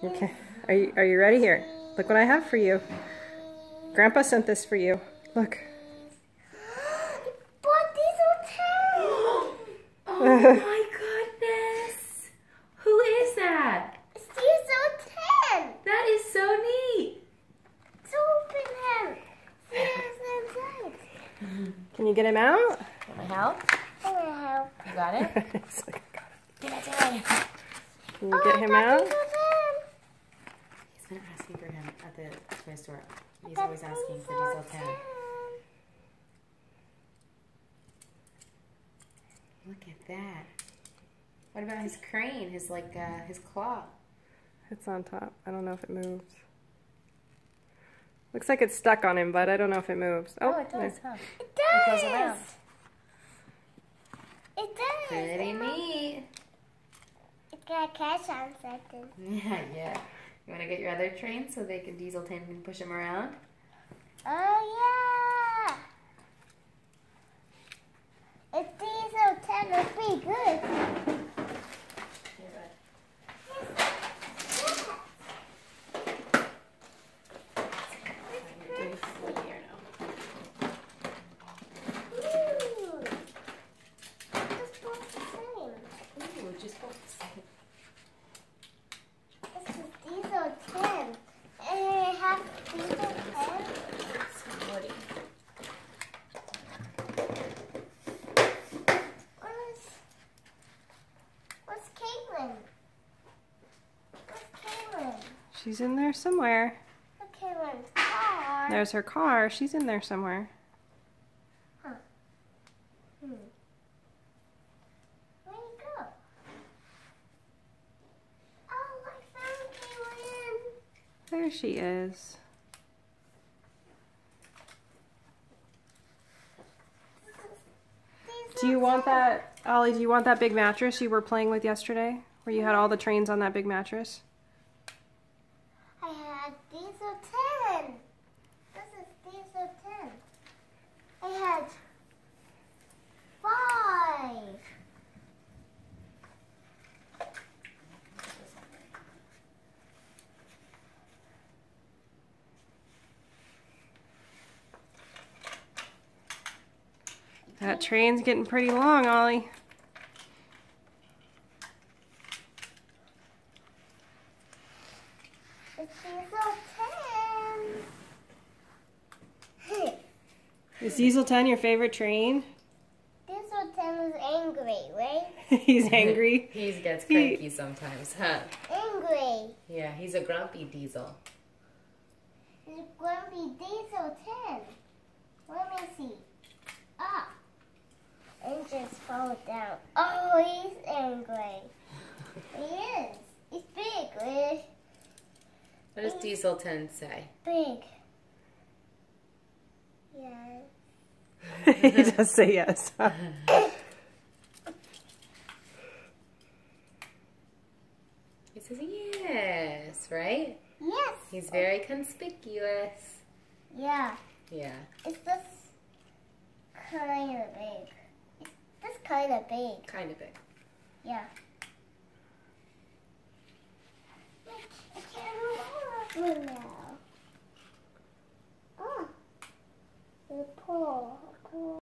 Okay. Are you ready? Here. Look what I have for you. Grandpa sent this for you. Look. Oh my goodness! Who is that? It's Diesel 10! That is so neat! So open him! See what's inside. Can you get him out? Want my help? I'm gonna help. You got it? He's like, I got it. Give it to me. Can you get him out? Diesel 10! He's been asking for him at the toy store. He's always asking for Diesel 10. Look at that. What about his crane? His his claw? It's on top. I don't know if it moves. Looks like it's stuck on him, but I don't know if it moves. Oh, it does, there. huh? It does! It goes around. It does! Pretty neat. It's got a catch on something. Yeah. You want to get your other train so they can Diesel 10 can push him around? Oh yeah! If Diesel 10 would be good. Ooh. This one's the same. Ooh, just focus. This is Diesel 10. And I have Diesel 10. It's woody. What's Caitlin? Where's Caitlin? She's in there somewhere. Look, Caitlin's car. There's her car. She's in there somewhere. Huh. Where'd you go? Oh, I found Caitlin. There she is. Do you want that, Ollie, do you want that big mattress you were playing with yesterday? Where you had all the trains on that big mattress? I had Diesel 10. This is Diesel 10. I had 5. That train's getting pretty long, Ollie. It's Diesel 10. Is Diesel 10 your favorite train? Diesel 10 is angry, right? He's angry. He gets cranky sometimes, huh? Angry. Yeah, he's a grumpy Diesel. It's grumpy Diesel 10. Let me see. Ah. Engines fall down. Oh, he's angry. He is. He's big, right? What does Diesel 10 say? Big. Yes. He does say yes. He says yes, right? Yes. He's very conspicuous. Yeah. Yeah. It's this kind of big. It's this kind of big. Kind of big. Yeah. I can't move now. Oh. The pole.